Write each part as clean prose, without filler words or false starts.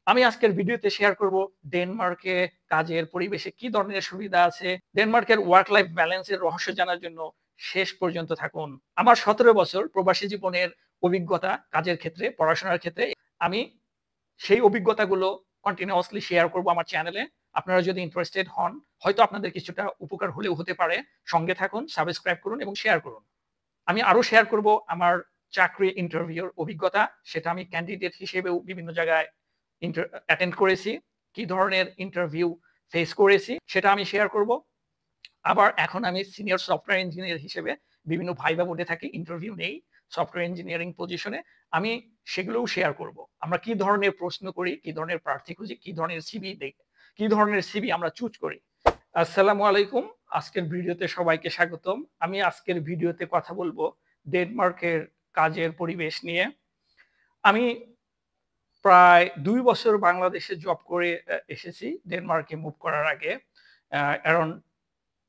আমি আজকের ভিডিওতে শেয়ার করব ডেনমার্কে কাজের পরিবেশে কি ধরনের সুবিধা আছে। ডেনমার্কের ওয়ার্ক লাইফ ব্যালেন্সের রহস্য জানার জন্য শেষ পর্যন্ত থাকুন। আমার ১৭ বছর প্রবাসী জীবনের অভিজ্ঞতা কাজের ক্ষেত্রে, পড়াশোনার ক্ষেত্রে। আমি সেই অভিজ্ঞতাগুলো কন্টিনিউয়াসলি শেয়ার করব আমার চ্যানেলে। আপনারা যদি ইন্টারেস্টেড হন, হয়তো আপনাদের কিছুটা উপকার হলেও হতে পারে। সঙ্গে থাকুন, সাবস্ক্রাইব করুন এবং শেয়ার করুন। আমি আরো শেয়ার করব আমার চাকরি ইন্টারভিউর অভিজ্ঞতা। সেটা আমি ক্যান্ডিডেট হিসেবেও বিভিন্ন জায়গায় অ্যাটেন্ড করেছি। কি ধরনের ইন্টারভিউ ফেস করেছি সেটা আমি শেয়ার করব। আবার এখন আমি সিনিয়র সফটওয়্যার ইঞ্জিনিয়ার হিসেবে বিভিন্ন ভাইবা বোর্ডে থাকি, ইন্টারভিউ নেই সফটওয়্যার ইঞ্জিনিয়ারিং পজিশনে। আমি সেগুলোও শেয়ার করব। আমরা কি ধরনের প্রশ্ন করি, কি ধরনের প্রার্থী খুঁজি, কি ধরনের সিভি দেখি, কি ধরনের সিভি আমরা চুজ করি। আসসালামু আলাইকুম। আজকের ভিডিওতে সবাইকে স্বাগতম। আমি আজকের ভিডিওতে কথা বলবো ডেনমার্কের কাজের পরিবেশ নিয়ে। আমি প্রায় ২ বছর বাংলাদেশে জব করে এসেছি ডেনমার্কে মুভ করার আগে। অ্যারাউন্ড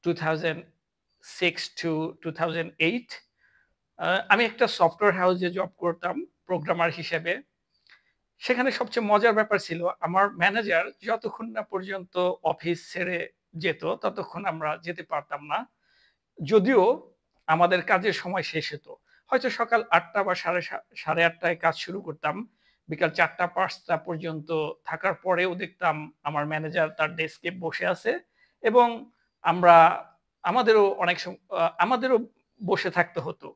2006 টু 2008 আমি একটা সফটওয়্যার হাউসে জব করতাম প্রোগ্রামার হিসেবে। সেখানে সবচেয়ে মজার ব্যাপার ছিল আমার ম্যানেজার যতক্ষণ না পর্যন্ত অফিস ছেড়ে যেত ততক্ষণ আমরা যেতে পারতাম না। যদিও আমাদের কাজের সময় শেষ হতো। হয়তো সকাল ৮টা বা সাড়ে ৮টায় কাজ শুরু করতাম। বিকাল ৪টা-৫টা পর্যন্ত থাকার পরেও দেখতাম আমার ম্যানেজার তার ডেস্কে বসে আছে এবং আমরা আমাদেরও বসে থাকতে হতো।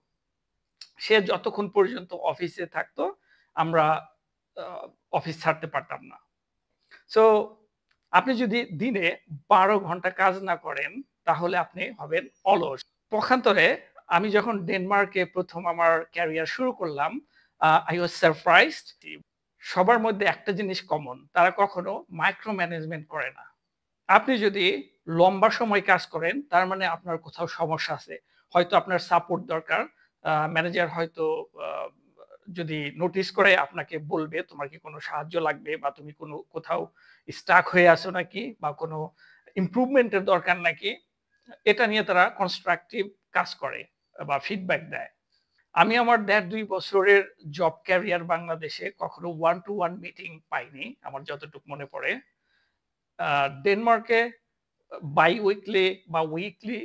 সে যতক্ষণ পর্যন্ত অফিসে থাকতো আমরা অফিস ছাড়তে পারতাম না। সো আপনি যদি দিনে ১২ ঘন্টা কাজ না করেন তাহলে আপনি হবেন অলস। পক্ষান্তরে আমি যখন ডেনমার্কে প্রথম আমার ক্যারিয়ার শুরু করলাম, আই ওয়াজ সারপ্রাইজড। সবার মধ্যে একটা জিনিস কমন, তারা কখনো মাইক্রো ম্যানেজমেন্ট করে না। আপনি যদি লম্বা সময় কাজ করেন তার মানে আপনার কোথাও সমস্যা আছে। হয়তো আপনার সাপোর্ট দরকার। ম্যানেজার হয়তো যদি নোটিস করে আপনাকে বলবে তোমার কি কোনো সাহায্য লাগবে বা তুমি কোথাও স্টাক হয়ে আছো নাকি বা কোনো ইমপ্রুভমেন্টের দরকার নাকি। এটা নিয়ে তারা কনস্ট্রাকটিভ কাজ করে বা ফিডব্যাক দেয়। আমি আমার ১.৫-২ বছরের জব ক্যারিয়ার বাংলাদেশে কখনো ওয়ান টু ওয়ান মিটিং পাইনি আমার যতটুকু মনে পড়ে। ডেনমার্কে বাই উইকলি বা weekly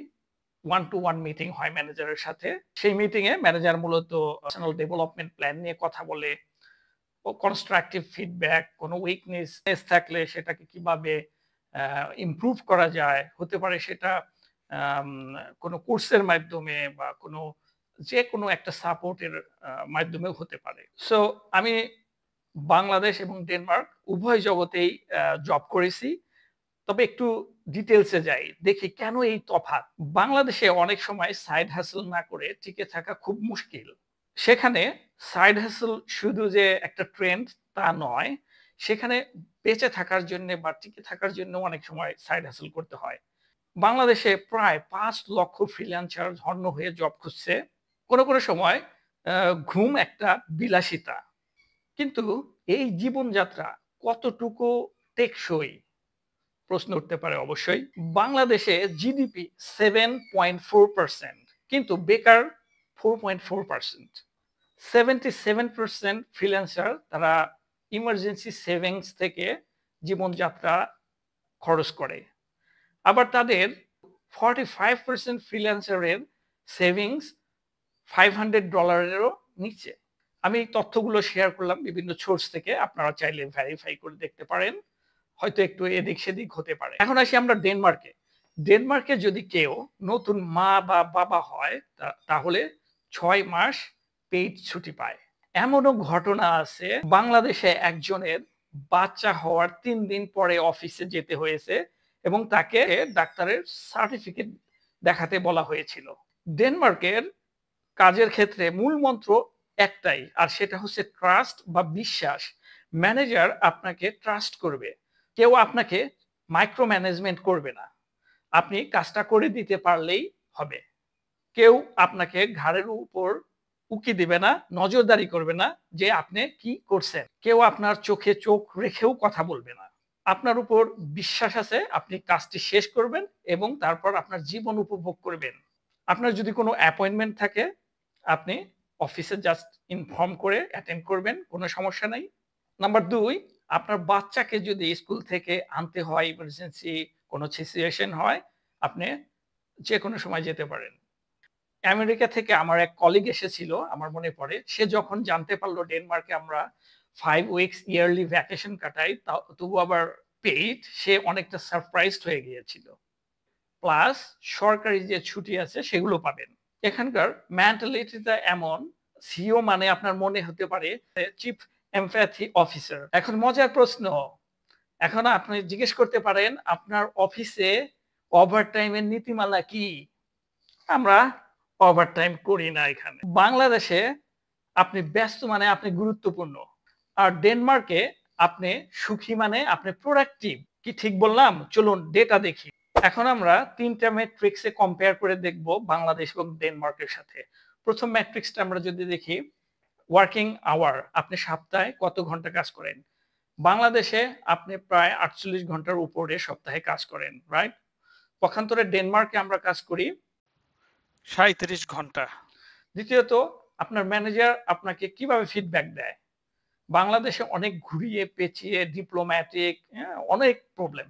one to one meeting হয় ম্যানেজারের সাথে। সেই মিটিং এ ম্যানেজার মূলত পার্সোনাল ডেভেলপমেন্ট প্ল্যান নিয়ে কথা বলে ও কনস্ট্রাকটিভ ফিডব্যাক, কোনো উইকনেস থাকলে সেটাকে কিভাবে ইমপ্রুভ করা যায়। হতে পারে সেটা কোনো কোর্সের মাধ্যমে বা যেকোনো একটা সাপোর্টের মাধ্যমেও হতে পারে। সো আমি বাংলাদেশ এবং ডেনমার্ক উভয় জগতেই জব করেছি। তবে একটু ডিটেইলসে যাই। দেখি কেন এই তফাৎ? বাংলাদেশে অনেক সময় সাইড হাসেল না করে টিকে থাকা খুব মুশকিল। সেখানে সাইড হাসেল শুধু যে একটা ট্রেন্ড তা নয়। সেখানে বেঁচে থাকার জন্য বা টিকে থাকার জন্য অনেক সময় সাইড হাসেল করতে হয়। বাংলাদেশে প্রায় ৫ লক্ষ ফ্রিল্যান্সার হন্য হয়ে জব খুঁজছে। কোনো সময় ঘুম একটা বিলাসিতা। কিন্তু এই জীবনযাত্রা কতটুকু টেকসই? প্রশ্ন উঠতে পারে অবশ্যই। বাংলাদেশে জিডিপি 7.4%, কিন্তু বেকার 4.4%। 77% ফ্রিল্যান্সার তারা ইমার্জেন্সি সেভিংস থেকে জীবনযাত্রা খরচ করে। আবার তাদের 45% ফ্রিল্যান্সারের সেভিংস $500-এরও নিচে। আমি এই তথ্যগুলো শেয়ার করলাম বিভিন্ন সোর্স থেকে। আপনারা চাইলে ভেরিফাই করে দেখতে পারেন। হয়তো একটু এদিক সেদিক হতে পারে। এখন আসি আমরা ডেনমার্কে। ডেনমার্কে যদি কেউ নতুন মা বা বাবা হয় তাহলে ৬ মাস পেইড ছুটি পায়। এমনও ঘটনা আছে বাংলাদেশে একজনের বাচ্চা হওয়ার ৩ দিন পরে অফিসে যেতে হয়েছে এবং তাকে ডাক্তারের সার্টিফিকেট দেখাতে বলা হয়েছিল। ডেনমার্কের কাজের ক্ষেত্রে মূল মন্ত্র একটাই, আর সেটা হচ্ছে ট্রাস্ট বা বিশ্বাস। ম্যানেজার আপনাকে ট্রাস্ট করবে। কেউ আপনাকে মাইক্রো ম্যানেজমেন্ট করবে না। আপনি কাজটা করে দিতে পারলেই হবে। কেউ আপনাকে ঘাড়ের উপর উকি দিবে না, নজরদারি করবে না যে আপনি কি করছেন। কেউ আপনার চোখে চোখ রেখেও কথা বলবে না। আপনার উপর বিশ্বাস আছে আপনি কাজটি শেষ করবেন এবং তারপর আপনার জীবন উপভোগ করবেন। আপনার যদি কোনো অ্যাপয়েন্টমেন্ট থাকে আপনি অফিসে জাস্ট ইনফর্ম করে অ্যাটেন্ড করবেন, কোনো সমস্যা নাই। নাম্বার ২, আপনার বাচ্চাকে যদি স্কুল থেকে আনতে হয়, ইমার্জেন্সি কোনো সিচুয়েশন হয়, আপনি যেকোনো সময় যেতে পারেন। আমেরিকা থেকে আমার এক কলিগ এসেছিল, আমার মনে পড়ে। সে যখন জানতে পারল ডেনমার্কে আমরা 5 উইকস ইয়ারলি ভ্যাকেশন কাটাই, তবু আবার পেইড, সে অনেকটা সারপ্রাইজড হয়ে গিয়েছিল। প্লাস সরকারি যে ছুটি আছে সেগুলো পাবেন। এখানকার মেন্টালিটিটা এমন, সিও মানে আপনার মনে হতে পারে চিফ এমপ্যাথি অফিসার। এখন মজার প্রশ্ন, এখন আপনি জিজ্ঞেস করতে পারেন আপনার অফিসে ওভারটাইমের নীতিমালা কি? আমরা ওভারটাইম করি না এখানে। বাংলাদেশে আপনি ব্যস্ত মানে আপনি গুরুত্বপূর্ণ, আর ডেনমার্কে আপনি সুখী মানে আপনি প্রোডাক্টিভ। কি ঠিক বললাম? চলুন ডেটা দেখি। এখন আমরা 3টা ম্যাট্রিক্সে কম্পেয়ার করে দেখব বাংলাদেশ এবং ডেনমার্কের সাথে। প্রথম ম্যাট্রিক্সটা আমরা যদি দেখি, ওয়ার্কিং আওয়ার, আপনি সপ্তাহে কত ঘন্টা কাজ করেন। বাংলাদেশে আপনি প্রায় 48 ঘন্টার উপরে সপ্তাহে কাজ করেন, রাইট? পক্ষান্তরে ডেনমার্কে আমরা কাজ করি 37 ঘন্টা। দ্বিতীয়ত, আপনার ম্যানেজার আপনাকে কিভাবে ফিডব্যাক দেয়? বাংলাদেশে অনেক ঘুরিয়ে পেঁচিয়ে ডিপ্লোম্যাটিক, অনেক প্রবলেম।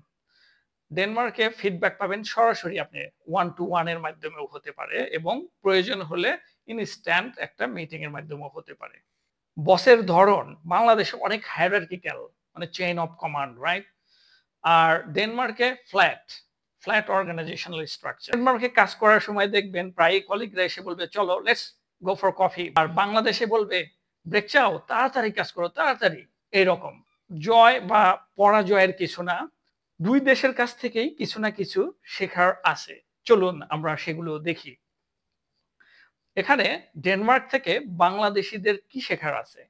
ডেনমার্কে ফিডব্যাক পাবেন সরাসরি, আপনি 1 to 1 এর মাধ্যমেও হতে পারে এবং প্রয়োজন হলে ইনস্ট্যান্ট একটা মিটিং এর মাধ্যমেও হতে পারে। বসের ধরন বাংলাদেশে অনেক হায়ারার্কিক্যাল, মানে চেইন অফ কমান্ড, রাইট? আর ডেনমার্কে ফ্ল্যাট অর্গানাইজেশনাল স্ট্রাকচার। ডেনমার্কে কাজ করার সময় দেখবেন প্রায় কলিগরা এসে বলবে চলো লেটস গো ফর কফি, আর বাংলাদেশে বলবে ব্রেক চাও, তাড়াতাড়ি কাজ করো, তাড়াতাড়ি। এইরকম জয় বা পরাজয়ের কিছু না, দুই দেশের কাছ থেকেই কিছু না কিছু শেখার আছে। চলুন আমরা সেগুলো দেখি। এখানে ডেনমার্ক থেকে বাংলাদেশিদের কি শেখার আছে?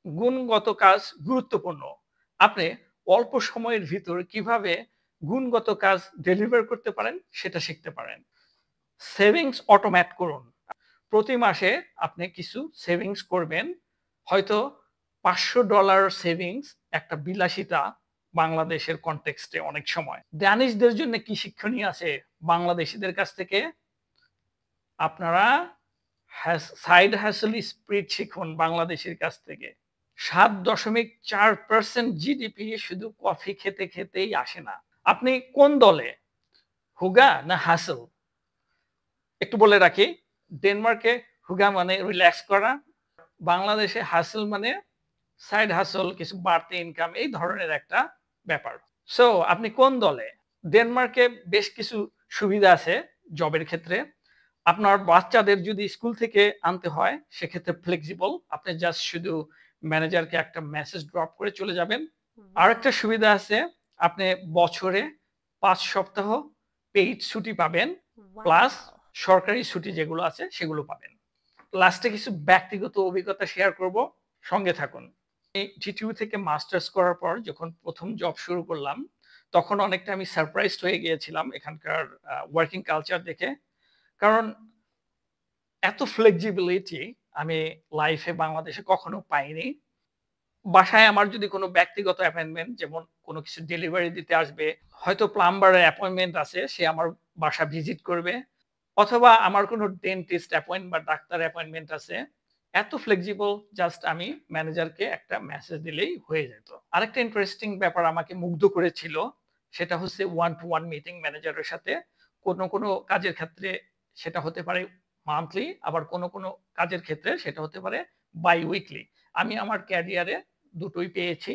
গুণগত কাজ গুরুত্বপূর্ণ। আপনি অল্প সময়ের ভিতর কিভাবে গুণগত কাজ ডেলিভার করতে পারেন সেটা শিখতে পারেন। সেভিংস অটোমেট করুন। প্রতি মাসে আপনি কিছু সেভিংস করবেন, হয়তো $500 সেভিংস একটা বিলাসিতা বাংলাদেশের কনটেক্সটে অনেক সময়। ড্যানিশদের জন্য কি শিক্ষণীয় আছে বাংলাদেশিদের কাছ থেকে? আপনারা সাইড হ্যাসল স্পিরিট শিখুন বাংলাদেশের কাছ থেকে। 7.4% জিডিপি শুধু কফি খেতে খেতেই আসে না। আপনি কোন দলে, হুগা না হাসল? একটু বলে রাখি, ডেনমার্কে হুগা মানে রিল্যাক্স করা, বাংলাদেশে হাসল মানে সাইড হাসল, কিছু বাড়তি ইনকাম, এই ধরনের একটা ব্যাপার। সো আপনি কোন দলে? ডেনমার্কে বেশ কিছু সুবিধা আছে জবের ক্ষেত্রে। আপনার বাচ্চাদের যদি স্কুল থেকে আনতে হয় সেক্ষেত্রে ফ্লেক্সিবল, আপনি জাস্ট শুধু ম্যানেজারকে একটা মেসেজ ড্রপ করে চলে যাবেন। আর একটা সুবিধা আছে, আপনি বছরে 5 সপ্তাহ পেইড ছুটি পাবেন, প্লাস সরকারি ছুটি যেগুলো আছে সেগুলো পাবেন। লাস্টে কিছু ব্যক্তিগত অভিজ্ঞতা শেয়ার করব, সঙ্গে থাকুন। জিটিইউ থেকে মাস্টার্স করার পর যখন প্রথম জব শুরু করলাম, তখন অনেকটা আমি সারপ্রাইজড হয়ে গিয়েছিলাম এখানকার ওয়ার্কিং কালচার দেখে। কারণ এত ফ্লেক্সিবিলিটি আমি লাইফে বাংলাদেশে কখনো পাইনি। বাসায় আমার যদি কোনো ব্যক্তিগত অ্যাপয়েন্টমেন্ট, যেমন কোনো কিছু ডেলিভারি দিতে আসবে, হয়তো প্লাম্বারের অ্যাপয়েন্টমেন্ট আছে, সে আমার বাসা ভিজিট করবে, অথবা আমার কোনো ডেন্টিস্ট অ্যাপয়েন্টমেন্ট বা ডাক্তার অ্যাপয়েন্টমেন্ট আছে, এত ফ্লেক্সিবল, জাস্ট আমি ম্যানেজারকে একটা মেসেজ দিলেই হয়ে যেত। আরেকটা ইন্টারেস্টিং ব্যাপার আমাকে মুগ্ধ করেছিল, সেটা হচ্ছে 1 to 1 মিটিং ম্যানেজারের সাথে। কোনো কাজের ক্ষেত্রে সেটা হতে পারে মান্থলি, আবার কোনো কাজের ক্ষেত্রে সেটা হতে পারে বাই উইকলি। আমি আমার ক্যারিয়ারে দুটোই পেয়েছি।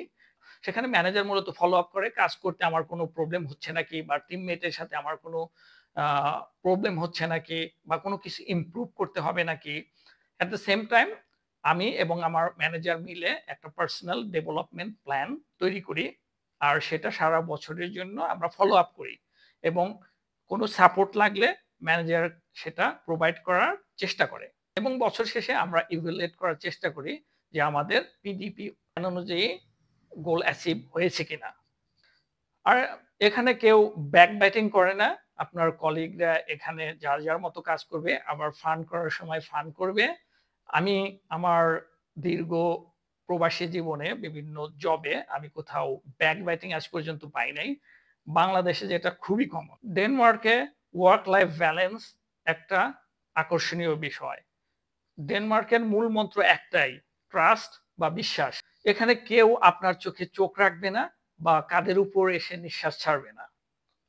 সেখানে ম্যানেজার মূলত ফলো আপ করে কাজ করতে আমার কোনো প্রবলেম হচ্ছে নাকি, বা টিমমেটের সাথে আমার কোনো প্রবলেম হচ্ছে নাকি, বা কোনো কিছু ইমপ্রুভ করতে হবে নাকি। অ্যাট দ্য সেম টাইম আমি এবং আমার ম্যানেজার মিলে একটা পার্সোনাল ডেভেলপমেন্ট প্ল্যান তৈরি করি, আর সেটা সারা বছরের জন্য আমরা ফলো আপ করি, এবং কোনো সাপোর্ট লাগলে ম্যানেজার সেটা প্রোভাইড করার চেষ্টা করে, এবং বছর শেষে আমরা ইভ্যালুয়েট করার চেষ্টা করি যে আমাদের পিডিপি অনুযায়ী গোল অ্যাচিভ হয়েছে কিনা। আর এখানে কেউ ব্যাক ব্যাটিং করে না, আপনার কলিগরা এখানে যার যার মতো কাজ করবে, আবার ফান করার সময় ফান করবে। আমি আমার দীর্ঘ প্রবাসী জীবনে বিভিন্ন জবে আমি কোথাও ব্যাক ব্যাটিং আজ পর্যন্ত পাই নাই, বাংলাদেশে যেটা খুবই কমন। ডেনমার্কে ওয়ার্ক লাইফ ব্যালেন্স একটা আকর্ষণীয় বিষয়। ডেনমার্কের মূল মন্ত্র একটাই, ট্রাস্ট বা বিশ্বাস। এখানে কেউ আপনার চোখে চোখ রাখবে না বা কাঁধের উপর এসে নিঃশ্বাস ছাড়বে না।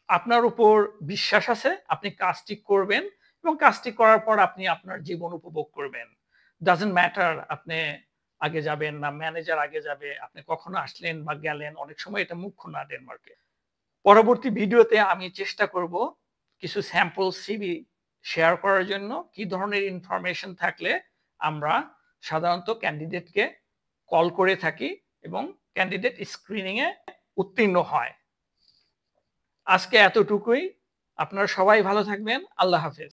আপনার উপর বিশ্বাস আছে, আপনি কাজটি করবেন এবং কাজটি করার পর আপনি আপনার জীবন উপভোগ করবেন। ডাজন্ট ম্যাটার আপনি আগে যাবেন না ম্যানেজার আগে যাবে, আপনি কখনো আসলেন বা গেলেন, অনেক সময় এটা মুখ্য না ডেনমার্কে। পরবর্তী ভিডিওতে আমি চেষ্টা করব কিছু স্যাম্পল সিভি শেয়ার করার জন্য, কি ধরনের ইনফরমেশন থাকলে আমরা সাধারণত ক্যান্ডিডেটকে কল করে থাকি এবং ক্যান্ডিডেট স্ক্রিনিং এ উত্তীর্ণ হয়। আজকে এতটুকুই। আপনারা সবাই ভালো থাকবেন। আল্লাহ হাফেজ।